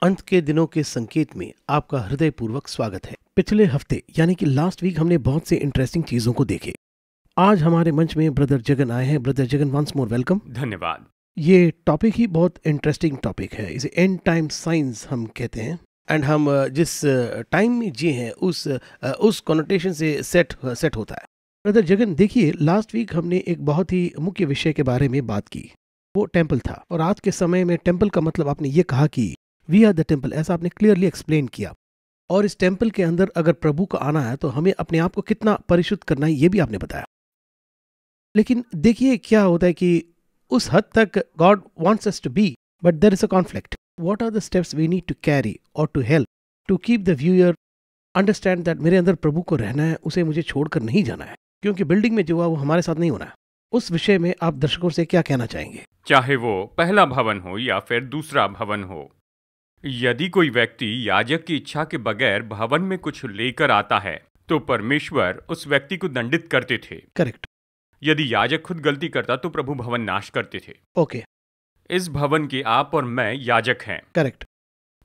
अंत के दिनों के संकेत में आपका हृदयपूर्वक स्वागत है। पिछले हफ्ते यानी कि लास्ट वीक हमने बहुत से इंटरेस्टिंग चीजों को देखे। आज हमारे मंच में ब्रदर जगन आए हैं। Brother Jagan, once more welcome. धन्यवाद। ये टॉपिक ही बहुत इंटरेस्टिंग टॉपिक है। इसे एंड टाइम साइंस हम कहते हैं। एंड हम जिस टाइम में जी हैं उस कॉनोटेशन से सेट होता है। ब्रदर जगन, देखिए, लास्ट वीक हमने एक बहुत ही मुख्य विषय के बारे में बात की, वो टेम्पल था। और आज के समय में टेम्पल का मतलब आपने ये कहा कि वी आर द टेम्पल, ऐसा आपने क्लियरली एक्सप्लेन किया। और इस टेम्पल के अंदर अगर प्रभु का आना है तो हमें अपने आप को कितना परिशुद्ध करना है ये भी आपने बताया। लेकिन देखिए क्या होता है कि उस हद तक God wants us to be, but there is a conflict. What are the steps we need to carry और to help to keep the viewer understand that मेरे अंदर प्रभु को रहना है, उसे मुझे छोड़कर नहीं जाना है, क्योंकि बिल्डिंग में जो हुआ वो हमारे साथ नहीं होना है। उस विषय में आप दर्शकों से क्या कहना चाहेंगे? चाहे वो पहला भवन हो या फिर दूसरा भवन हो, यदि कोई व्यक्ति याजक की इच्छा के बगैर भवन में कुछ लेकर आता है तो परमेश्वर उस व्यक्ति को दंडित करते थे। करेक्ट। यदि याजक खुद गलती करता तो प्रभु भवन नाश करते थे। ओके। इस भवन के आप और मैं याजक हैं। करेक्ट।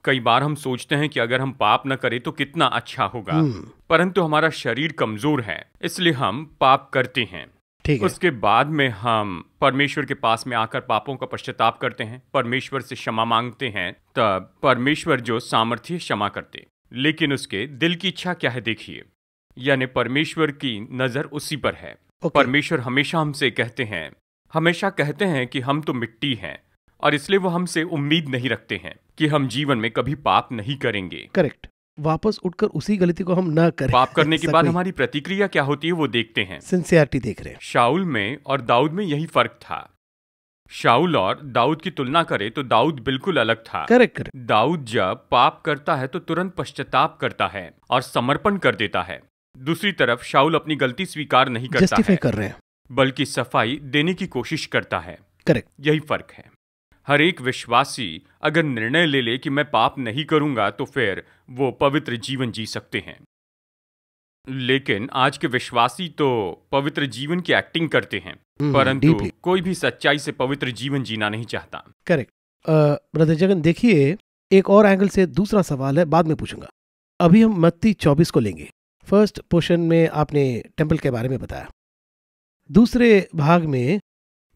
कई बार हम सोचते हैं कि अगर हम पाप न करें तो कितना अच्छा होगा, परंतु हमारा शरीर कमजोर है, इसलिए हम पाप करते हैं। ठीक है। उसके बाद में हम परमेश्वर के पास में आकर पापों का पश्चाताप करते हैं, परमेश्वर से क्षमा मांगते हैं, तब परमेश्वर जो सामर्थ्य क्षमा करते। लेकिन उसके दिल की इच्छा क्या है देखिए, यानी परमेश्वर की नजर उसी पर है। परमेश्वर हमेशा हमसे हमेशा कहते हैं कि हम तो मिट्टी हैं, और इसलिए वो हमसे उम्मीद नहीं रखते हैं कि हम जीवन में कभी पाप नहीं करेंगे। करेक्ट। वापस उठकर उसी गलती को हम न करें। पाप करने के बाद हमारी प्रतिक्रिया क्या होती है वो देखते हैं। सिंसियरिटी देख रहे हैं। शाऊल में और दाऊद में यही फर्क था। शाऊल और दाऊद की तुलना करें तो दाऊद बिल्कुल अलग था। करेक्ट। दाऊद जब पाप करता है तो तुरंत पश्चाताप करता है और समर्पण कर देता है। दूसरी तरफ शाऊल अपनी गलती स्वीकार नहीं करता जस्टिफाई कर रहे हैं, बल्कि सफाई देने की कोशिश करता है। करेक्ट। यही फर्क है। हर एक विश्वासी अगर निर्णय ले ले कि मैं पाप नहीं करूंगा तो फिर वो पवित्र जीवन जी सकते हैं। लेकिन आज के विश्वासी तो पवित्र जीवन की एक्टिंग करते हैं, परंतु कोई भी सच्चाई से पवित्र जीवन जीना नहीं चाहता। करेक्ट। ब्रदर जगन, देखिए, एक और एंगल से दूसरा सवाल है, बाद में पूछूंगा। अभी हम मत्ती 24 को लेंगे। फर्स्ट पोर्शन में आपने टेम्पल के बारे में बताया, दूसरे भाग में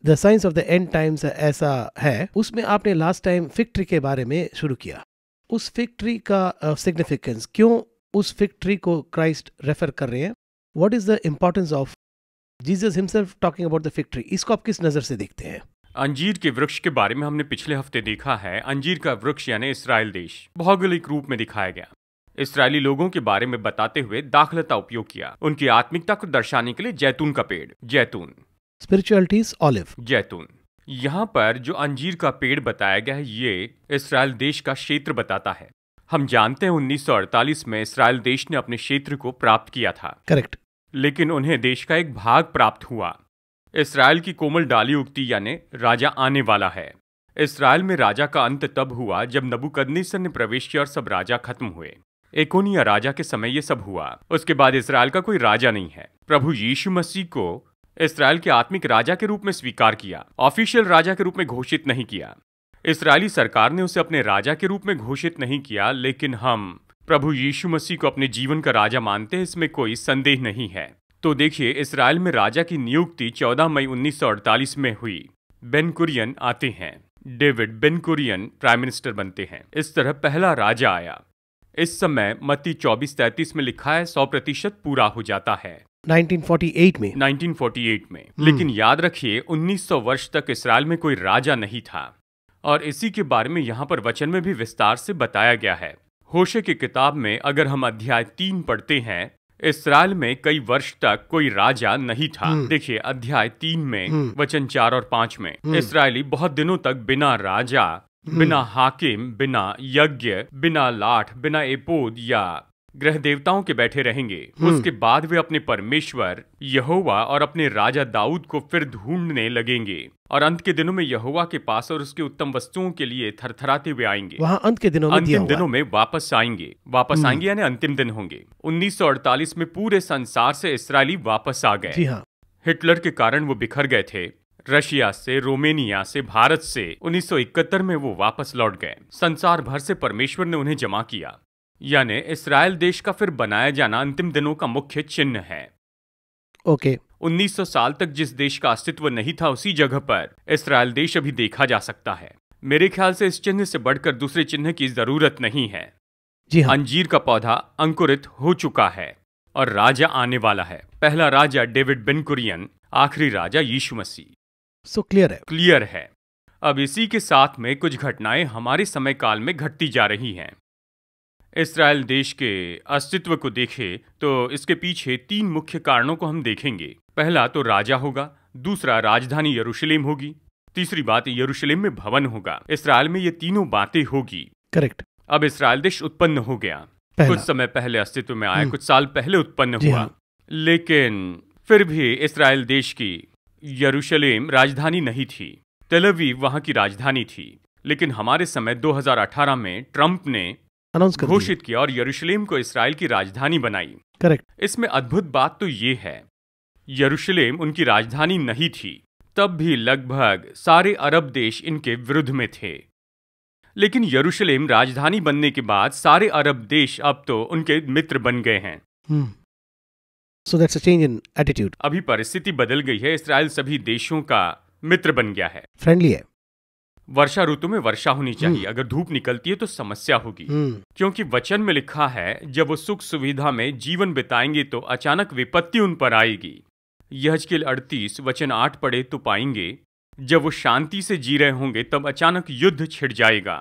the science of the and times ऐसा है, उसमें आपने लास्ट टाइम फिग ट्री के बारे में शुरू किया। उस फिग ट्री का सिग्निफिकेंस, क्यों उस फिग ट्री को क्राइस्ट रेफर कर रहे हैं? What is the importance of Jesus himself talking about the fig tree? इसको आप किस नजर से देखते हैं? अंजीर के वृक्ष के बारे में हमने पिछले हफ्ते देखा है। अंजीर का वृक्ष यानी इस्राएल देश भौगोलिक रूप में दिखाया गया। इसराइली लोगों के बारे में बताते हुए दाखलता उपयोग किया। उनकी आत्मिकता को दर्शाने के लिए जैतून का पेड़, जैतून, स्पिरिचुअलिटी इज ऑलिव, जैतून। यहाँ पर जो अंजीर का पेड़ बताया गया है ये इसराइल देश का क्षेत्र बताता है। हम जानते हैं 1948 में इसराइल देश ने अपने क्षेत्र को प्राप्त किया था। करेक्ट। लेकिन उन्हें देश का एक भाग प्राप्त हुआ। इसराइल की कोमल डाली उगती यानी राजा आने वाला है। इसराइल में राजा का अंत तब हुआ जब नबूकदनेस्सर ने प्रवेश किया और सब राजा खत्म हुए। एकोनिया राजा के समय ये सब हुआ। उसके बाद इसराइल का कोई राजा नहीं है। प्रभु यीशु मसीह को इसराइल के आत्मिक राजा के रूप में स्वीकार किया, ऑफिशियल राजा के रूप में घोषित नहीं किया। इसराइली सरकार ने उसे अपने राजा के रूप में घोषित नहीं किया, लेकिन हम प्रभु यीशु मसीह को अपने जीवन का राजा मानते हैं, इसमें कोई संदेह नहीं है। तो देखिए, इसराइल में राजा की नियुक्ति 14 मई 1948 में हुई। बेन कुरियन आते हैं, David Ben Gurion prime minister बनते हैं। इस तरह पहला राजा आया। इस समय मत्ती 24:33 में लिखा है 100% पूरा हो जाता है। 1948 में। लेकिन याद रखिए 1900 वर्ष तक इसराइल में कोई राजा नहीं था, और इसी के बारे में यहाँ पर वचन में भी विस्तार से बताया गया है। होशे की किताब में अगर हम अध्याय 3 पढ़ते हैं, इसराइल में कई वर्ष तक कोई राजा नहीं था। देखिए अध्याय 3 में वचन 4 और 5 में इसराइली बहुत दिनों तक बिना राजा, बिना हाकिम, बिना यज्ञ, बिना लाठ, बिना एपोद या ग्रह देवताओं के बैठे रहेंगे। उसके बाद वे अपने परमेश्वर यहोवा और अपने राजा दाऊद को फिर ढूंढने लगेंगे, और अंत के दिनों में यहोवा के पास और उसके उत्तम वस्तुओं के लिए थरथराते हुए आएंगे। वहाँ अंतिम दिनों में वापस आएंगे यानी अंतिम दिन होंगे। 1948 में पूरे संसार से इसराइली वापस आ गए। जी हाँ। हिटलर के कारण वो बिखर गए थे। रशिया से, रोमेनिया से, भारत से 1971 में वो वापस लौट गए। संसार भर से परमेश्वर ने उन्हें जमा किया। यानी इस्राएल देश का फिर बनाया जाना अंतिम दिनों का मुख्य चिन्ह है। ओके। 1900 साल तक जिस देश का अस्तित्व नहीं था, उसी जगह पर इस्राएल देश अभी देखा जा सकता है। मेरे ख्याल से इस चिन्ह से बढ़कर दूसरे चिन्ह की जरूरत नहीं है। जी हाँ। अंजीर का पौधा अंकुरित हो चुका है और राजा आने वाला है। पहला राजा डेविड बिन कुरियन, आखिरी राजा यीशु मसीह। सो क्लियर है। अब इसी के साथ में कुछ घटनाएं हमारे समय काल में घटती जा रही हैं। इस्राएल देश के अस्तित्व को देखें तो इसके पीछे 3 मुख्य कारणों को हम देखेंगे। पहला तो राजा होगा, दूसरा राजधानी यरूशलेम होगी, तीसरी बात यरूशलेम में भवन होगा। इस्राएल में ये तीनों बातें होगी। करेक्ट। अब इस्राएल देश उत्पन्न हो गया, कुछ समय पहले अस्तित्व में आया, कुछ साल पहले उत्पन्न हुआ। हाँ। लेकिन फिर भी इस्राएल देश की यरूशलेम राजधानी नहीं थी। तेल अवीव वहां की राजधानी थी। लेकिन हमारे समय 2018 में ट्रंप ने घोषित किया और यरूशलेम को इस्राएल की राजधानी बनाई। करेक्ट। इसमें अद्भुत बात तो ये है, यरूशलेम उनकी राजधानी नहीं थी, तब भी लगभग सारे अरब देश इनके विरुद्ध में थे। लेकिन यरूशलेम राजधानी बनने के बाद सारे अरब देश अब तो उनके मित्र बन गए हैं। So that's a change in attitude. अभी परिस्थिति बदल गई है। इस्राएल सभी देशों का मित्र बन गया है, फ्रेंडली है। वर्षा ऋतु में वर्षा होनी चाहिए, अगर धूप निकलती है तो समस्या होगी। क्योंकि वचन में लिखा है, जब वो सुख सुविधा में जीवन बिताएंगे तो अचानक विपत्ति उन पर आएगी। यहजकेल 38 वचन 8 पढ़े तो पाएंगे, जब वो शांति से जी रहे होंगे तब अचानक युद्ध छिड़ जाएगा।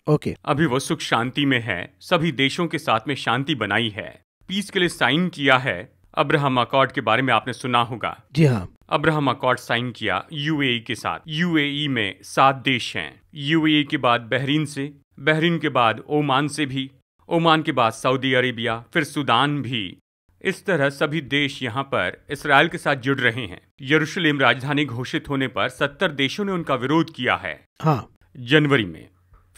ओके। अभी वो सुख शांति में है, सभी देशों के साथ में शांति बनाई है, पीस के लिए साइन किया है। अब्राहम अकॉर्ड के बारे में आपने सुना होगा। जी हाँ। अब्राहम अकॉर्ड साइन किया यूएई के साथ। यूएई में 7 देश हैं। यूएई के बाद बहरीन से, बहरीन के बाद ओमान से भी, ओमान के बाद सऊदी अरेबिया, फिर सूडान भी। इस तरह सभी देश यहाँ पर इस्राएल के साथ जुड़ रहे हैं। यरूशलेम राजधानी घोषित होने पर 70 देशों ने उनका विरोध किया है। हाँ। जनवरी में,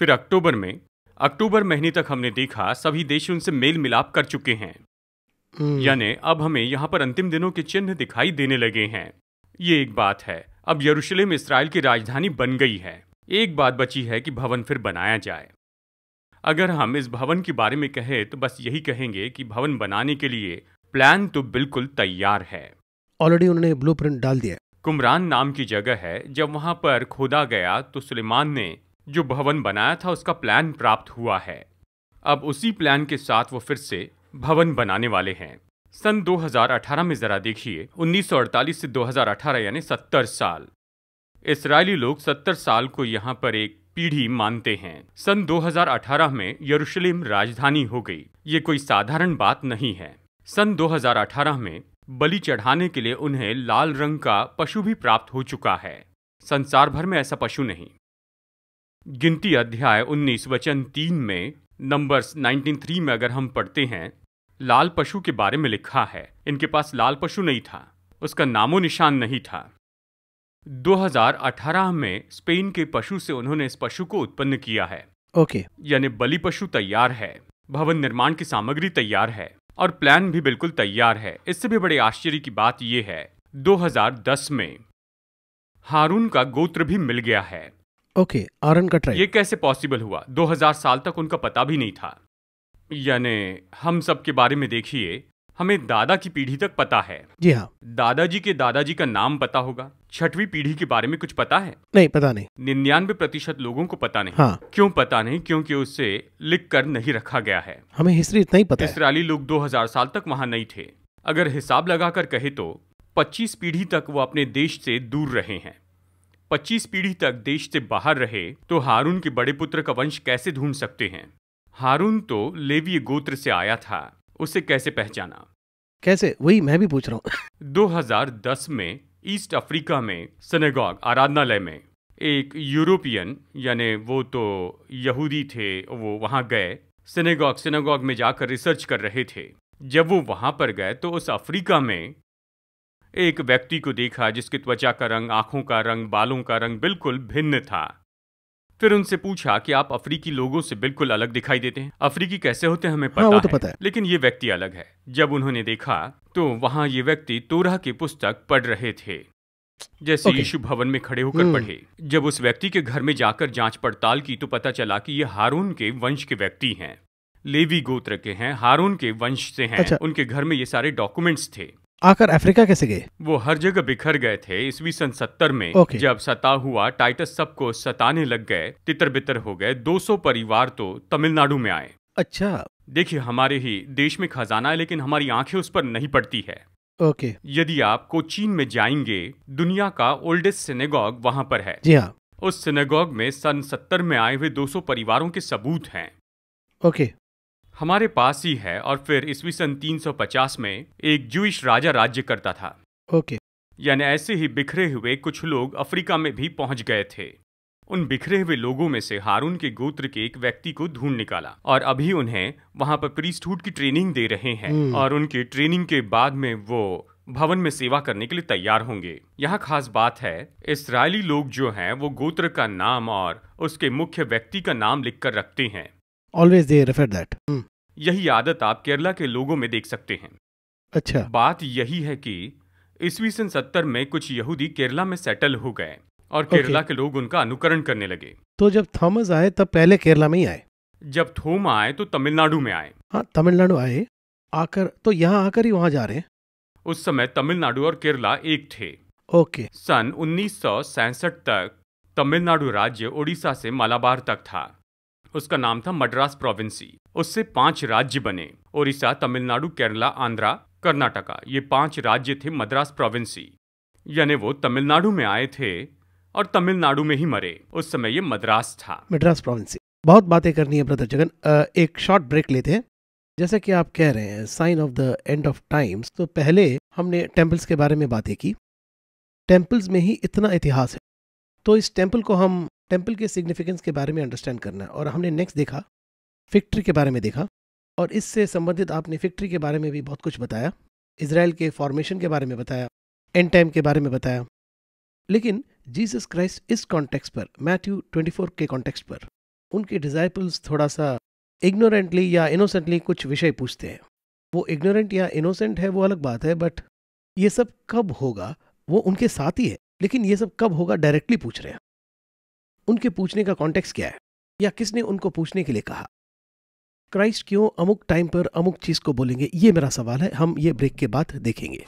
फिर अक्टूबर में, अक्टूबर महीने तक हमने देखा सभी देश उनसे मेल मिलाप कर चुके हैं। यानी अब हमें यहाँ पर अंतिम दिनों के चिन्ह दिखाई देने लगे हैं। ये एक बात है। अब यरूशलेम इस्राएल की राजधानी बन गई है। एक बात बची है कि भवन फिर बनाया जाए। अगर हम इस भवन के बारे में कहें तो बस यही कहेंगे कि भवन बनाने के लिए प्लान तो बिल्कुल तैयार है। ऑलरेडी उन्होंने ब्लूप्रिंट डाल दिया। कुमरान नाम की जगह है। जब वहां पर खोदा गया तो सुलेमान ने जो भवन बनाया था उसका प्लान प्राप्त हुआ है। अब उसी प्लान के साथ वो फिर से भवन बनाने वाले हैं। सन 2018 में जरा देखिए, 1948 से 2018 यानी 70 साल। इस्राएली लोग 70 साल को यहाँ पर एक पीढ़ी मानते हैं। सन 2018 में यरूशलेम राजधानी हो गई। ये कोई साधारण बात नहीं है। सन 2018 में बलि चढ़ाने के लिए उन्हें लाल रंग का पशु भी प्राप्त हो चुका है। संसार भर में ऐसा पशु नहीं। गिनती अध्याय 19 वचन 3 में, नंबर्स 19:3 में अगर हम पढ़ते हैं, लाल पशु के बारे में लिखा है। इनके पास लाल पशु नहीं था, उसका नामो निशान नहीं था। 2018 में स्पेन के पशु से उन्होंने इस पशु को उत्पन्न किया है। ओके। यानी बलि पशु तैयार है, भवन निर्माण की सामग्री तैयार है और प्लान भी बिल्कुल तैयार है। इससे भी बड़े आश्चर्य की बात यह है, 2010 में हारून का गोत्र भी मिल गया है। ओके, आरन का ट्राइब। ये कैसे पॉसिबल हुआ? 2000 साल तक उनका पता भी नहीं था। यानी हम सब के बारे में देखिए, हमें दादा की पीढ़ी तक पता है। जी हाँ। दादाजी के दादाजी का नाम पता होगा। 6वीं पीढ़ी के बारे में कुछ पता है? नहीं, पता नहीं। 99% लोगों को पता नहीं। हाँ। क्यों पता नहीं? क्योंकि उसे लिख कर नहीं रखा गया है। हमें हिस्ट्री इतना ही पता है। इस्राएली लोग 2000 साल तक वहां नहीं थे। अगर हिसाब लगाकर कहे तो 25 पीढ़ी तक वो अपने देश से दूर रहे हैं। 25 पीढ़ी तक देश से बाहर रहे तो हारून के बड़े पुत्र का वंश कैसे ढूंढ सकते हैं? हारून तो लेवीय गोत्र से आया था, उसे कैसे पहचाना? कैसे? वही मैं भी पूछ रहा हूँ। 2010 में ईस्ट अफ्रीका में सिनेगॉग आराधनालय में एक यूरोपियन, यानी वो तो यहूदी थे, वो वहां गए। सिनेगॉग में जाकर रिसर्च कर रहे थे। जब वो वहां पर गए तो उस अफ्रीका में एक व्यक्ति को देखा जिसकी त्वचा का रंग, आंखों का रंग, बालों का रंग बिल्कुल भिन्न था। फिर उनसे पूछा कि आप अफ्रीकी लोगों से बिल्कुल अलग दिखाई देते हैं। अफ्रीकी कैसे होते हैं हमें पता, वो है, तो पता है, लेकिन ये व्यक्ति अलग है। जब उन्होंने देखा तो वहां ये व्यक्ति तोराह की पुस्तक पढ़ रहे थे। जैसे ओके। यीशु भवन में खड़े होकर पढ़े। जब उस व्यक्ति के घर में जाकर जांच पड़ताल की तो पता चला कि ये हारून के वंश के व्यक्ति हैं, लेवी गोत्र के हैं, हारून के वंश से हैं। अच्छा। उनके घर में ये सारे डॉक्यूमेंट्स थे। आकर अफ्रीका कैसे गए? वो हर जगह बिखर गए थे। ईस्वी सन 70 में ओके। जब सता हुआ, टाइटस सबको सताने लग गए, तितर बितर हो गए। 200 परिवार तो तमिलनाडु में आए। अच्छा। देखिए, हमारे ही देश में खजाना है, लेकिन हमारी आंखें उस पर नहीं पड़ती है। ओके। यदि आप कोचीन में जाएंगे, दुनिया का ओल्डेस्ट सिनेगॉग वहां पर है। जी हाँ। उस सिनेगॉग में सन 70 में आए हुए 200 परिवारों के सबूत हैं। ओके। हमारे पास ही है। और फिर ईस्वी सन 350 में एक जूइश राजा राज्य करता था। ओके। यानी ऐसे ही बिखरे हुए कुछ लोग अफ्रीका में भी पहुंच गए थे। उन बिखरे हुए लोगों में से हारून के गोत्र के एक व्यक्ति को ढूंढ निकाला और अभी उन्हें वहां पर प्रीस्टहुड की ट्रेनिंग दे रहे हैं। और उनकी ट्रेनिंग के बाद में वो भवन में सेवा करने के लिए तैयार होंगे। यहाँ खास बात है, इस्राएली लोग जो हैं वो गोत्र का नाम और उसके मुख्य व्यक्ति का नाम लिखकर रखते हैं। Always they refer that. यही आदत आप केरला के लोगों में देख सकते हैं। अच्छा। बात यही है कि ईस्वी सन 70 में कुछ यहूदी केरला में सेटल हो गए और केरला के लोग उनका अनुकरण करने लगे। तो जब थॉमस आए तब पहले केरला में ही आए? जब थोमा आए तो तमिलनाडु में आए। हाँ, तमिलनाडु आए, आकर तो यहाँ आकर ही वहां जा रहे हैं। उस समय तमिलनाडु और केरला एक थे। ओके। सन 1967 तक तमिलनाडु राज्य उड़ीसा से मलाबार तक था। उसका नाम था मद्रास प्रोविंसी। उससे 5 राज्य बने, उड़ीसा, तमिलनाडु, केरला, आंध्रा, कर्नाटका। ये 5 राज्य थे मद्रास प्रोविंसी। यानी वो तमिलनाडु में आए थे और तमिलनाडु में ही मरे। उस समय ये मद्रास था। मद्रास प्रोविंस। बहुत बातें करनी है ब्रदर जगन, एक शॉर्ट ब्रेक लेते हैं। जैसा कि आप कह रहे हैं sign of the end of times, तो पहले हमने टेम्पल्स के बारे में बातें की। टेम्पल्स में ही इतना इतिहास है, तो इस टेम्पल के सिग्निफिकेंस के बारे में अंडरस्टैंड करना है। और हमने नेक्स्ट देखा फिग ट्री के बारे में देखा, और इससे संबंधित आपने फिग ट्री के बारे में भी बहुत कुछ बताया, इजराइल के फॉर्मेशन के बारे में बताया, एंड टाइम के बारे में बताया। लेकिन जीसस क्राइस्ट इस कॉन्टेक्स्ट पर, मैथ्यू 24 के कॉन्टेक्स्ट पर, उनके डिसाइपल्स थोड़ा सा इग्नोरेंटली या इनोसेंटली कुछ विषय पूछते हैं। वो इग्नोरेंट या इनोसेंट है वो अलग बात है, बट ये सब कब होगा वो उनके साथ ही है। लेकिन ये सब कब होगा डायरेक्टली पूछ रहे हैं। उनके पूछने का कॉन्टेक्स्ट क्या है, या किसने उनको पूछने के लिए कहा? क्राइस्ट क्यों अमुक टाइम पर अमुक चीज को बोलेंगे, ये मेरा सवाल है। हम ये ब्रेक के बाद देखेंगे।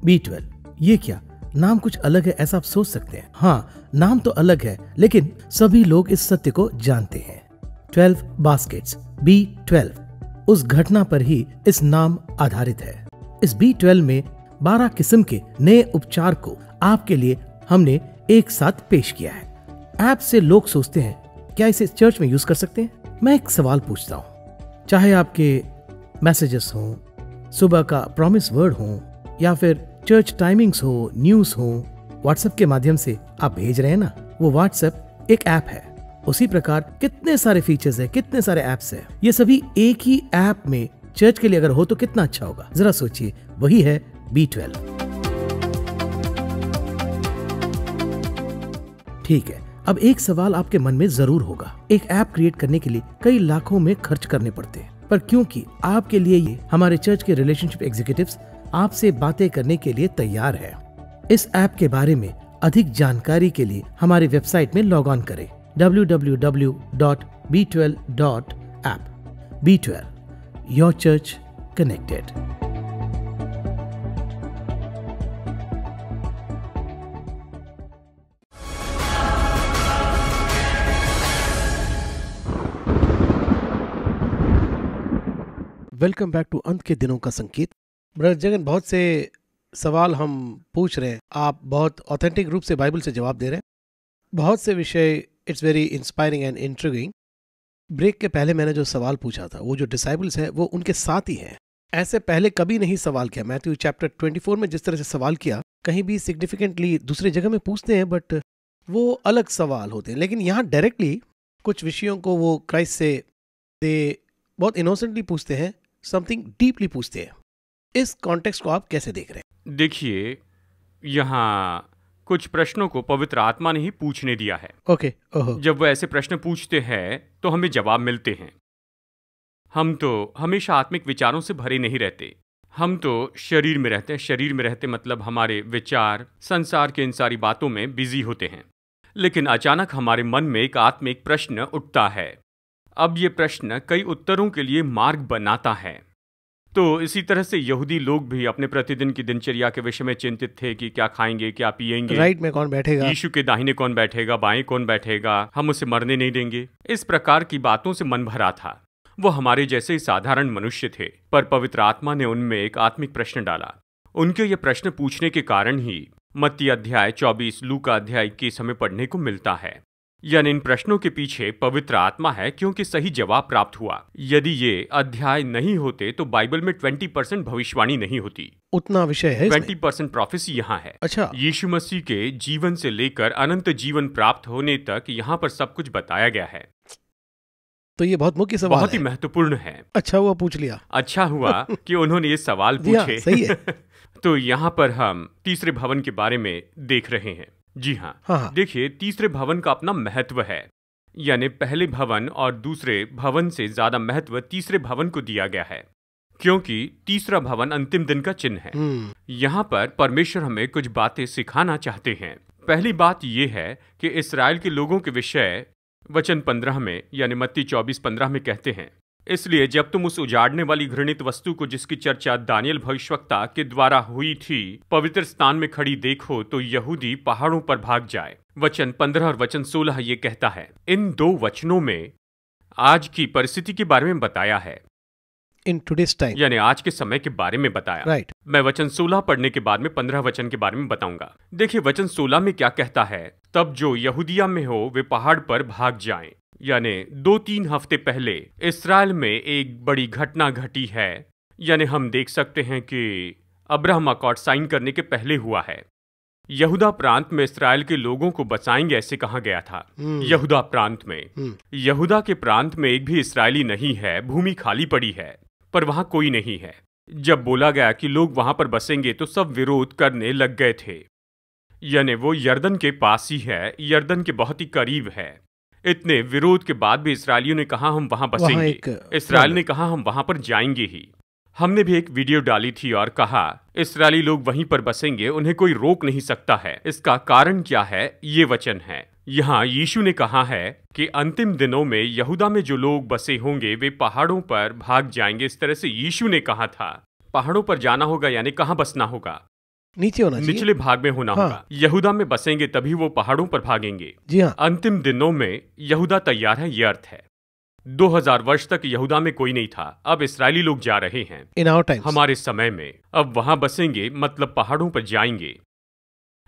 B12, ये क्या नाम कुछ अलग है ऐसा आप सोच सकते हैं। हाँ, नाम तो अलग है, लेकिन सभी लोग इस सत्य को जानते हैं। 12 बास्केट्स, B12, उस घटना पर ही इस नाम आधारित है। इस B12 में 12 किस्म के नए उपचार को आपके लिए हमने एक साथ पेश किया है। ऐप से लोग सोचते हैं, क्या इसे चर्च में यूज कर सकते हैं? मैं एक सवाल पूछता हूँ, चाहे आपके मैसेजेस हों, सुबह का प्रॉमिस वर्ड हो, या फिर चर्च टाइमिंग्स हो, न्यूज हो, व्हाट्सएप के माध्यम से आप भेज रहे हैं ना, वो व्हाट्सएप एक ऐप है। उसी प्रकार कितने सारे फीचर्स है, कितने सारे ऐप्स है, ये सभी एक ही ऐप में चर्च के लिए अगर हो तो कितना अच्छा होगा। जरा सोचिए, वही है B12। ठीक है, अब एक सवाल आपके मन में जरूर होगा, एक ऐप क्रिएट करने के लिए कई लाखों में खर्च करने पड़ते हैं, पर क्योंकि आपके लिए ये हमारे चर्च के रिलेशनशिप एग्जीक्यूटिव्स आपसे बातें करने के लिए तैयार है। इस ऐप के बारे में अधिक जानकारी के लिए हमारी वेबसाइट में लॉग ऑन करें www.b12.app। B12, your church connected. Welcome back to अंत के दिनों का संकेत। ब्रदर जगन, बहुत से सवाल हम पूछ रहे हैं, आप बहुत ऑथेंटिक रूप से बाइबल से जवाब दे रहे हैं। बहुत से विषय, it's very inspiring and intriguing. Break के पहले मैंने जो सवाल पूछा था, वो जो डिसाइबल्स हैं वो उनके साथ ही हैं। ऐसे पहले कभी नहीं सवाल किया। मैथ्यू चैप्टर 24 में जिस तरह से सवाल किया, कहीं भी सिग्निफिकेंटली दूसरी जगह में पूछते हैं, बट वो अलग सवाल होते हैं। लेकिन यहाँ डायरेक्टली कुछ विषयों को वो क्राइस्ट से दे बहुत इनोसेंटली पूछते हैं, समथिंग डीपली पूछते हैं। इस कॉन्टेक्स्ट को आप कैसे देख रहे हैं? देखिए, यहाँ कुछ प्रश्नों को पवित्र आत्मा ने ही पूछने दिया है। ओके। ओहो। जब वो ऐसे प्रश्न पूछते हैं तो हमें जवाब मिलते हैं। हम तो हमेशा आत्मिक विचारों से भरे नहीं रहते। हम तो शरीर में रहते हैं। शरीर में रहते मतलब हमारे विचार संसार के इन सारी बातों में बिजी होते हैं। लेकिन अचानक हमारे मन में एक आत्मिक प्रश्न उठता है। अब ये प्रश्न कई उत्तरों के लिए मार्ग बनाता है। तो इसी तरह से यहूदी लोग भी अपने प्रतिदिन की दिनचर्या के विषय में चिंतित थे कि क्या खाएंगे, क्या पिएंगे, राइट में कौन बैठेगा, यीशु के दाहिने कौन बैठेगा, बाएं कौन बैठेगा, हम उसे मरने नहीं देंगे। इस प्रकार की बातों से मन भरा था। वो हमारे जैसे ही साधारण मनुष्य थे, पर पवित्र आत्मा ने उनमें एक आत्मिक प्रश्न डाला। उनके ये प्रश्न पूछने के कारण ही मत्ती अध्याय 24, लूका अध्याय 21 हमें पढ़ने को मिलता है। यानी इन प्रश्नों के पीछे पवित्र आत्मा है, क्योंकि सही जवाब प्राप्त हुआ। यदि ये अध्याय नहीं होते तो बाइबल में 20% भविष्यवाणी नहीं होती। उतना विषय है, 20% प्रोफेसी यहाँ है। अच्छा, यीशु मसीह के जीवन से लेकर अनंत जीवन प्राप्त होने तक यहाँ पर सब कुछ बताया गया है। तो ये बहुत मुख्य सवाल बहुत ही है। महत्वपूर्ण है। अच्छा हुआ पूछ लिया। अच्छा हुआ कि उन्होंने ये सवाल जी हाँ, पूछे। सही है। तो यहाँ पर हम तीसरे भवन के बारे में देख रहे हैं। जी हाँ, हाँ। देखिए, तीसरे भवन का अपना महत्व है। यानी पहले भवन और दूसरे भवन से ज्यादा महत्व तीसरे भवन को दिया गया है, क्योंकि तीसरा भवन अंतिम दिन का चिन्ह है। यहाँ पर परमेश्वर हमें कुछ बातें सिखाना चाहते हैं। पहली बात यह है कि इस्राएल के लोगों के विषय वचन 15 में यानी मत्ती 24:15 में कहते हैं, इसलिए जब तुम उस उजाड़ने वाली घृणित वस्तु को जिसकी चर्चा दानियल भविष्यवक्ता के द्वारा हुई थी पवित्र स्थान में खड़ी देखो तो यहूदी पहाड़ों पर भाग जाए। वचन 15 और वचन 16 ये कहता है। इन दो वचनों में आज की परिस्थिति के बारे में बताया है, इन टुडेस टाइम, यानी आज के समय के बारे में बताया। राइट। मैं वचन 16 पढ़ने के बाद में 15 वचन के बारे में बताऊंगा। देखिए वचन 16 में क्या कहता है, तब जो यहूदिया में हो वे पहाड़ पर भाग जाएं। यानी 2-3 हफ्ते पहले इस्राएल में एक बड़ी घटना घटी है। यानी हम देख सकते हैं कि अब्राहम अकॉर्ड साइन करने के पहले हुआ है। यहूदा प्रांत में इस्राएल के लोगों को बचाएंगे ऐसे कहा गया था। यहूदा प्रांत में, यहूदा के प्रांत में एक भी इस्राएली नहीं है, भूमि खाली पड़ी है, पर वहां कोई नहीं है। जब बोला गया कि लोग वहां पर बसेंगे तो सब विरोध करने लग गए थे। यानी वो यर्दन के पास ही है, यर्दन के बहुत ही करीब है। इतने विरोध के बाद भी इस्राएलियों ने कहा हम वहां बसेंगे। इस्राएल ने कहा हम वहां पर जाएंगे ही। हमने भी एक वीडियो डाली थी और कहा इस्राएली लोग वहीं पर बसेंगे, उन्हें कोई रोक नहीं सकता है। इसका कारण क्या है? ये वचन है। यहाँ यीशु ने कहा है कि अंतिम दिनों में यहूदा में जो लोग बसे होंगे वे पहाड़ों पर भाग जाएंगे। इस तरह से यीशु ने कहा था। पहाड़ों पर जाना होगा यानी कहाँ बसना होगा? नीचे होना चाहिए, निचले भाग में होना होगा। यहूदा में बसेंगे तभी वो पहाड़ों पर भागेंगे। जी हाँ। अंतिम दिनों में यहूदा तैयार है, ये अर्थ है। 2000 वर्ष तक यहूदा में कोई नहीं था, अब इस्राएली लोग जा रहे हैं। इन आवर टाइम्स, हमारे समय में अब वहां बसेंगे मतलब पहाड़ों पर जाएंगे।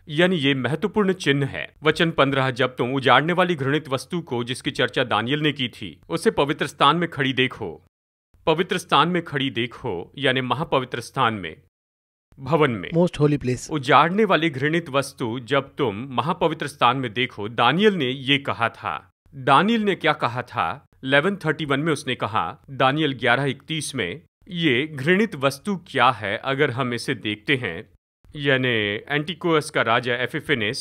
यानी ये महत्वपूर्ण चिन्ह है। वचन 15, जब तुम उजाड़ने वाली घृणित वस्तु को जिसकी चर्चा दानियल ने की थी उसे पवित्र स्थान में खड़ी देखो। पवित्र स्थान में खड़ी देखो यानी महापवित्र स्थान में, भवन में, मोस्ट होली प्लेस। उजाड़ने वाली घृणित वस्तु जब तुम महापवित्र स्थान में देखो। दानियल ने ये कहा था। दानियल ने क्या कहा था? 1131 में उसने कहा, दानियल 11:31 में, ये घृणित वस्तु क्या है अगर हम इसे देखते हैं। यानी एंटिकोस का राजा एपिफेनेस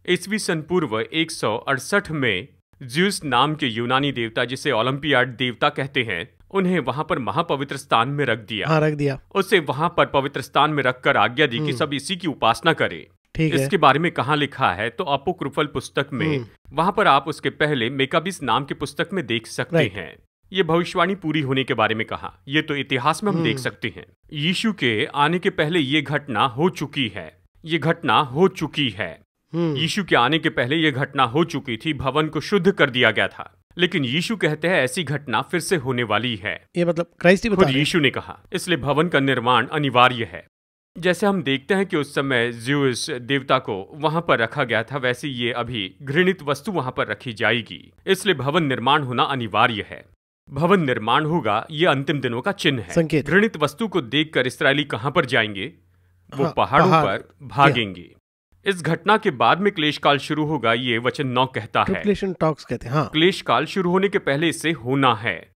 ईस्वी सन पूर्व 168 में ज्यूस नाम के यूनानी देवता जिसे ओलंपियाड देवता कहते हैं, उन्हें वहां पर महापवित्र स्थान में रख दिया। हाँ, रख दिया। उसे वहां पर पवित्र स्थान में रखकर आज्ञा दी कि सब इसी की उपासना करें। इसके बारे में कहाँ लिखा है? तो अपोक्रिफल पुस्तक में, वहां पर आप उसके पहले मेकाबिस नाम की पुस्तक में देख सकते हैं। ये भविष्यवाणी पूरी होने के बारे में कहा। ये तो इतिहास में हम देख सकते हैं। यीशु के आने के पहले ये घटना हो चुकी है। ये घटना हो चुकी है। यीशु के आने के पहले ये घटना हो चुकी थी। भवन को शुद्ध कर दिया गया था। लेकिन यीशु कहते हैं ऐसी घटना फिर से होने वाली है। ये मतलब क्राइस्ट ही बता रहे हैं। खुद यीशु ने कहा। इसलिए भवन का निर्माण अनिवार्य है। जैसे हम देखते हैं कि उस समय ज्यूस देवता को वहां पर रखा गया था, वैसे ये अभी घृणित वस्तु वहां पर रखी जाएगी। इसलिए भवन निर्माण होना अनिवार्य है। भवन निर्माण होगा, ये अंतिम दिनों का चिन्ह है। घृणित वस्तु को देखकर इस्राएली कहां पर जाएंगे? वो पहाड़ों पर भागेंगे। इस घटना के बाद में क्लेश काल शुरू होगा, ये वचन 9 कहता है। टॉक्स कहते हैं। हाँ। क्लेश काल शुरू होने के पहले इससे होना है।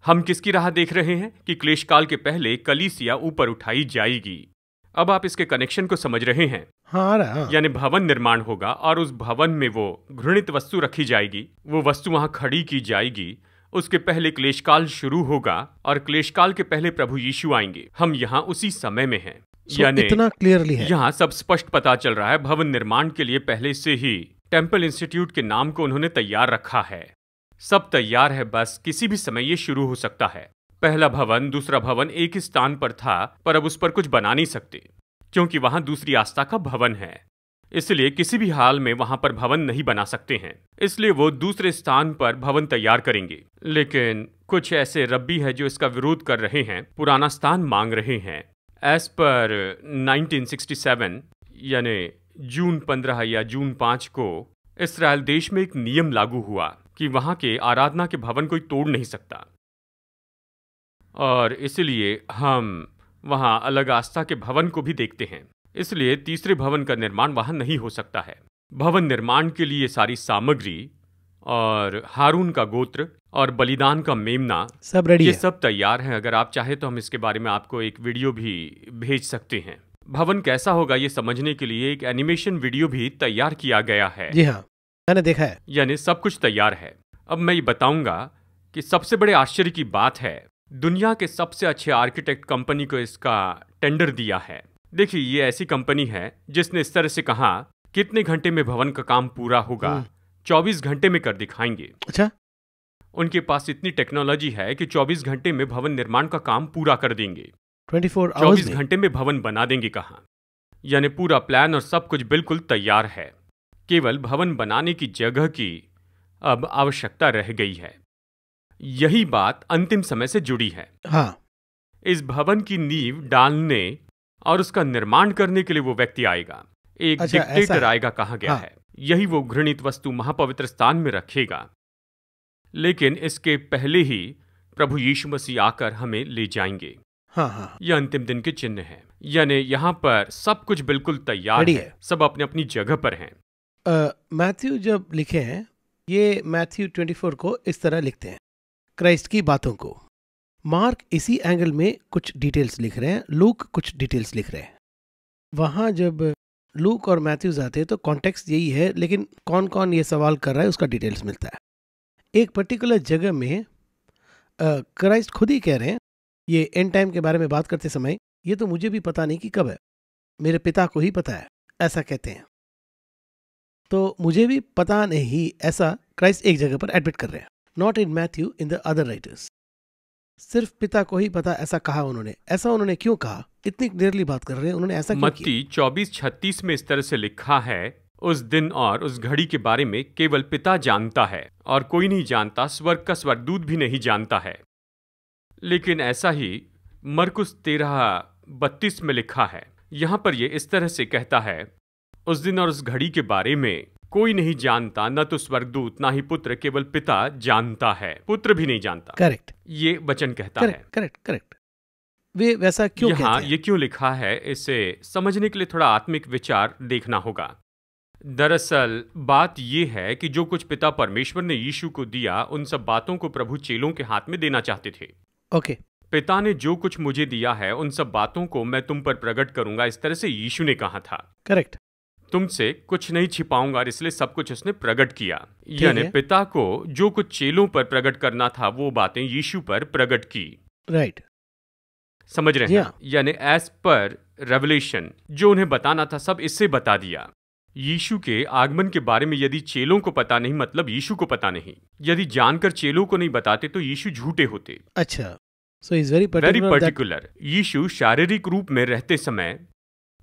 हम किसकी राह देख रहे हैं? कि क्लेश काल के पहले कलीसिया ऊपर उठाई जाएगी। अब आप इसके कनेक्शन को समझ रहे हैं? हाँ। यानी भवन निर्माण होगा और उस भवन में वो घृणित वस्तु रखी जाएगी। वो वस्तु वहां खड़ी की जाएगी उसके पहले क्लेशकाल शुरू होगा और क्लेशकाल के पहले प्रभु यीशु आएंगे। हम यहाँ उसी समय में हैं। यानी इतना क्लियरली है, यहाँ सब स्पष्ट पता चल रहा है। भवन निर्माण के लिए पहले से ही टेम्पल इंस्टीट्यूट के नाम को उन्होंने तैयार रखा है। सब तैयार है, बस किसी भी समय ये शुरू हो सकता है। पहला भवन, दूसरा भवन एक ही स्थान पर था, पर अब उस पर कुछ बना नहीं सकते क्योंकि वहां दूसरी आस्था का भवन है। इसलिए किसी भी हाल में वहां पर भवन नहीं बना सकते हैं। इसलिए वो दूसरे स्थान पर भवन तैयार करेंगे। लेकिन कुछ ऐसे रब्बी है जो इसका विरोध कर रहे हैं, पुराना स्थान मांग रहे हैं। एज पर 1967 यानी जून 15 या जून 5 को इस्राएल देश में एक नियम लागू हुआ कि वहां के आराधना के भवन कोई तोड़ नहीं सकता, और इसलिए हम वहां अलग आस्था के भवन को भी देखते हैं। इसलिए तीसरे भवन का निर्माण वहां नहीं हो सकता है। भवन निर्माण के लिए सारी सामग्री और हारून का गोत्र और बलिदान का मेमना सब रेडी ये है। सब तैयार हैं। अगर आप चाहे तो हम इसके बारे में आपको एक वीडियो भी भेज सकते हैं। भवन कैसा होगा ये समझने के लिए एक एनिमेशन वीडियो भी तैयार किया गया है। जी हाँ, मैंने देखा है। यानी सब कुछ तैयार है। अब मैं ये बताऊंगा कि सबसे बड़े आश्चर्य की बात है, दुनिया के सबसे अच्छे आर्किटेक्ट कंपनी को इसका टेंडर दिया है। देखिए, ये ऐसी कंपनी है जिसने इस तरह से कहा कितने घंटे में भवन का काम पूरा होगा, 24 घंटे में कर दिखाएंगे। अच्छा, उनके पास इतनी टेक्नोलॉजी है कि 24 घंटे में भवन निर्माण का काम पूरा कर देंगे। 24 24 आवर्स में। घंटे में भवन बना देंगे कहाँ। यानी पूरा प्लान और सब कुछ बिल्कुल तैयार है। केवल भवन बनाने की जगह की अब आवश्यकता रह गई है। यही बात अंतिम समय से जुड़ी है। हाँ, इस भवन की नींव डालने और उसका निर्माण करने के लिए वो व्यक्ति आएगा, एक अच्छा, ऐसा डिक्टेटर है। आएगा, कहा गया हाँ। है। यही वो घृणित वस्तु महापवित्र स्थान में रखेगा। लेकिन इसके पहले ही प्रभु यीशु मसीह आकर हमें ले जाएंगे। हाँ हाँ, यह अंतिम दिन के चिन्ह है। यानी यहाँ पर सब कुछ बिल्कुल तैयार रेडी है, है। सब अपनी अपनी जगह पर हैं। मैथ्यू जब लिखे हैं, ये मैथ्यू 24 को इस तरह लिखते हैं, क्राइस्ट की बातों को। मार्क इसी एंगल में कुछ डिटेल्स लिख रहे हैं, लूक कुछ डिटेल्स लिख रहे हैं। वहाँ जब लूक और मैथ्यूज आते हैं तो कॉन्टेक्स्ट यही है, लेकिन कौन कौन ये सवाल कर रहा है उसका डिटेल्स मिलता है। एक पर्टिकुलर जगह में क्राइस्ट खुद ही कह रहे हैं, ये एंड टाइम के बारे में बात करते समय, ये तो मुझे भी पता नहीं कि कब है, मेरे पिता को ही पता है, ऐसा कहते हैं। तो मुझे भी पता नहीं, ऐसा क्राइस्ट एक जगह पर एडमिट कर रहे हैं। Not in Matthew, in the other writers. सिर्फ पिता को ही पता, ऐसा कहा उन्होंने। ऐसा उन्होंने क्यों कहा? इतनी क्लियरली बात कर रहे हैं, उन्होंने ऐसा क्यों किया? मत्ती 24:36 में इस तरह से लिखा है, उस दिन और उस घड़ी के बारे में केवल पिता जानता है और कोई नहीं जानता, स्वर्ग का स्वर्गदूत भी नहीं जानता है। लेकिन ऐसा ही मरकुस 13:32 में लिखा है। यहाँ पर ये इस तरह से कहता है, उस दिन और उस घड़ी के बारे में कोई नहीं जानता, न तो स्वर्गदूत ना ही पुत्र, केवल पिता जानता है। पुत्र भी नहीं जानता। करेक्ट, ये वचन कहता है। Correct, correct, correct. वे वैसा क्यों यहाँ कहते हैं? ये क्यों लिखा है, इसे समझने के लिए थोड़ा आत्मिक विचार देखना होगा। दरअसल बात ये है कि जो कुछ पिता परमेश्वर ने यीशु को दिया, उन सब बातों को प्रभु चेलों के हाथ में देना चाहते थे। ओके, पिता ने जो कुछ मुझे दिया है, उन सब बातों को मैं तुम पर प्रकट करूंगा, इस तरह से यीशु ने कहा था। करेक्ट, तुमसे कुछ नहीं छिपाऊंगा, और इसलिए सब कुछ उसने प्रकट किया। ठीक यानी है। पिता को जो कुछ चेलों पर प्रकट करना था, वो बातें यीशु पर प्रकट की। राइट, समझ रहे जी हैं? हाँ। यानी एज पर रेवलेशन जो उन्हें बताना था, सब इससे बता दिया। यीशु के आगमन के बारे में यदि चेलों को पता नहीं, मतलब यीशु को पता नहीं। यदि जानकर चेलों को नहीं बताते तो यीशु झूठे होते। अच्छा, so is very very particular. Particular. यीशु शारीरिक रूप में रहते समय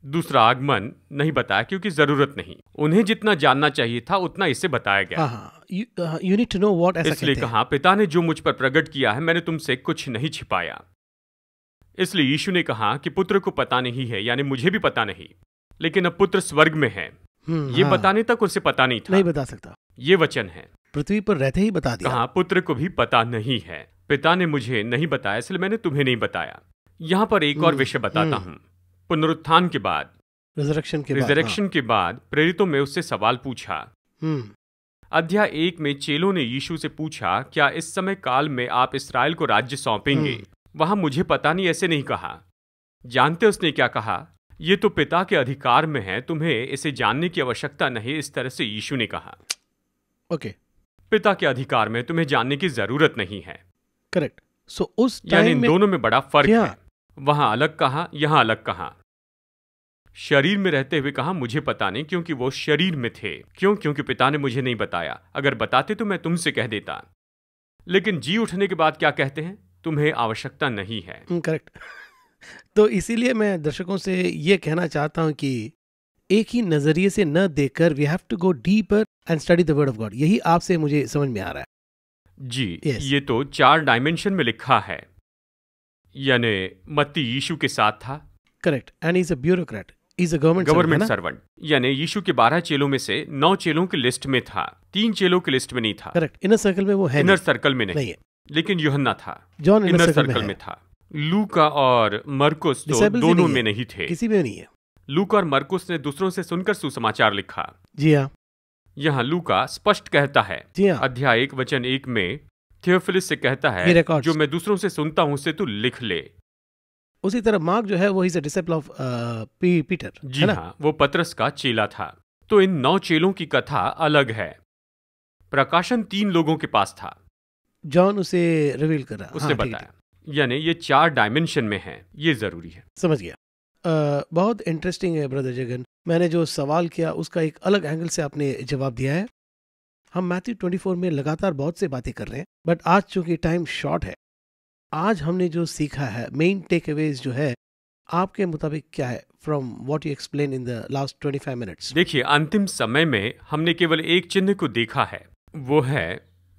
दूसरा आगमन नहीं बताया, क्योंकि जरूरत नहीं। उन्हें जितना जानना चाहिए था उतना इससे बताया गया। हाँ हाँ, you need to know what, ऐसा इसलिए कहते हैं। कहा, पिता ने जो मुझ पर प्रकट किया है, मैंने तुमसे कुछ नहीं छिपाया। इसलिए यीशु ने कहा कि पुत्र को पता नहीं है, यानी मुझे भी पता नहीं, लेकिन अब पुत्र स्वर्ग में है। ये हाँ, बताने तक उसे पता नहीं था। नहीं बता सकता, ये वचन है। पृथ्वी पर रहते ही बता दिया। कहा, पुत्र को भी पता नहीं है। पिता ने मुझे नहीं बताया, इसलिए मैंने तुम्हें नहीं बताया। यहाँ पर एक और विषय बताता हूँ। पुनरुत्थान के बाद, रिजरेक्शन के बाद प्रेरितों में उससे सवाल पूछा। अध्याय 1 में चेलों ने यीशु से पूछा, क्या इस समय काल में आप इस्राएल को राज्य सौंपेंगे? वहां मुझे पता नहीं ऐसे नहीं कहा। जानते उसने क्या कहा? ये तो पिता के अधिकार में है, तुम्हें इसे जानने की आवश्यकता नहीं, इस तरह से यीशु ने कहा। ओके, पिता के अधिकार में तुम्हें जानने की जरूरत नहीं है। करेक्ट। सो उस यानी टाइम इन में दोनों में बड़ा फर्क क्या? है। वहां अलग कहा, यहां अलग कहा। शरीर में रहते हुए कहा मुझे पता नहीं, क्योंकि वो शरीर में थे। क्यों? क्योंकि पिता ने मुझे नहीं बताया। अगर बताते तो मैं तुमसे कह देता। लेकिन जी उठने के बाद क्या कहते हैं? तुम्हें आवश्यकता नहीं है। करेक्ट। तो इसीलिए मैं दर्शकों से ये कहना चाहता हूं कि एक ही नजरिए से न देखकर we have to go deeper and study the word of God. यही आपसे मुझे समझ में आ रहा है। जी Yes. ये तो 4 डायमेंशन में लिखा है। यानी मत्ती यीशु के साथ था, correct. And is a bureaucrat, is a government servant. यानी यीशु के 12 चेलों में से 9 चेलों की लिस्ट में था, 3 चेलों की लिस्ट में नहीं था। करेक्ट। इनर सर्कल में वो है इनर सर्कल में नहीं है। लेकिन यूहन्ना था, जॉन इनर सर्कल में था। लूका और मरकुस तो Disciples ही दोनों नहीं में है। नहीं थे। किसी में नहीं है। लूका और मरकुस ने दूसरों से सुनकर सुसमाचार लिखा। जी हाँ, यहाँ लूका स्पष्ट कहता है, जी हाँ। अध्याय 1 वचन 1 में थियोफिलिस से कहता He है, records. जो मैं दूसरों से सुनता हूं उसे तू लिख ले। उसी तरह मार्क जो है वो is a disciple of Peter, जी है ना? हाँ, वो पतरस का चेला था। तो इन 9 चेलों की कथा अलग है। प्रकाशन 3 लोगों के पास था, जॉन उसे रिवील कर रहा। उसने हाँ, ठीक है, बताया। यानी ये 4 डायमेंशन में है, ये जरूरी है। समझ गया। बहुत इंटरेस्टिंग है ब्रदर जगन। मैंने जो सवाल किया उसका एक अलग एंगल से आपने जवाब दिया है। हम मैथ्यू 24 में लगातार बहुत से बातें कर रहे हैं, बट आज चूंकि टाइम शॉर्ट है, आज हमने जो सीखा है, मेन टेक अवेज जो है आपके मुताबिक क्या है from what you explain in the last 25 minutes? देखिए, अंतिम समय में हमने केवल एक चिन्ह को देखा है, वो है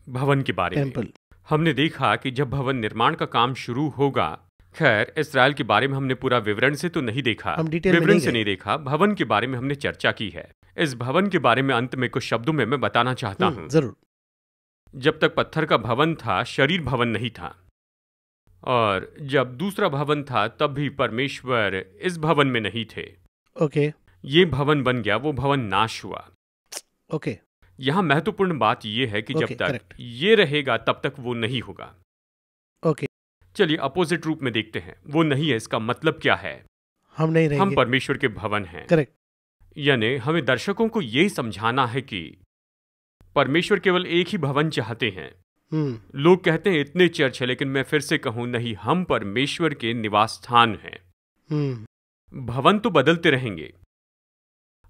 भवन के बारे में। टेम्पल। हमने देखा कि जब भवन निर्माण का काम शुरू होगा, खैर इसराइल के बारे में हमने पूरा विवरण से तो नहीं देखा, हम डिटेल में विवरण नहीं से गए। नहीं देखा, भवन के बारे में हमने चर्चा की है। इस भवन के बारे में अंत में कुछ शब्दों में मैं बताना चाहता हूँ। जरूर। जब तक पत्थर का भवन था, शरीर भवन नहीं था। और जब दूसरा भवन था, तब भी परमेश्वर इस भवन में नहीं थे। ओके, ये भवन बन गया, वो भवन नाश हुआ। ओके, यहां महत्वपूर्ण बात यह है कि जब Okay, तक correct. ये रहेगा तब तक वो नहीं होगा। ओके। चलिए अपोजिट रूप में देखते हैं, वो नहीं है इसका मतलब क्या है? हम नहीं हम रहेंगे। परमेश्वर के भवन हैं। करेक्ट। यानी हमें दर्शकों को यही समझाना है कि परमेश्वर केवल एक ही भवन चाहते हैं। लोग कहते हैं इतने चर्च है, लेकिन मैं फिर से कहूं, नहीं, हम परमेश्वर के निवास स्थान हैं। भवन तो बदलते रहेंगे।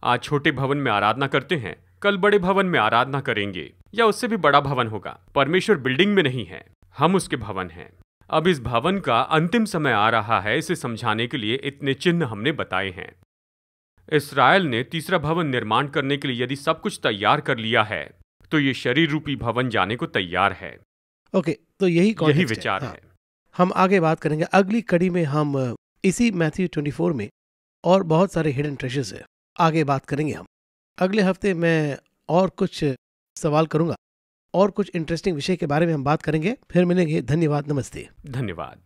आज छोटे भवन में आराधना करते हैं, कल बड़े भवन में आराधना करेंगे, या उससे भी बड़ा भवन होगा। परमेश्वर बिल्डिंग में नहीं है, हम उसके भवन हैं। अब इस भवन का अंतिम समय आ रहा है, इसे समझाने के लिए इतने चिन्ह हमने बताए हैं। इस्राएल ने तीसरा भवन निर्माण करने के लिए यदि सब कुछ तैयार कर लिया है, तो ये शरीर रूपी भवन जाने को तैयार है। ओके, तो यही विचार है। हम आगे बात करेंगे अगली कड़ी में। हम इसी मैथ्यू 24 में और बहुत सारे हिडन ट्रेजर्स है, आगे बात करेंगे हम। अगले हफ्ते मैं और कुछ सवाल करूंगा और कुछ इंटरेस्टिंग विषय के बारे में हम बात करेंगे। फिर मिलेंगे। धन्यवाद, नमस्ते। धन्यवाद।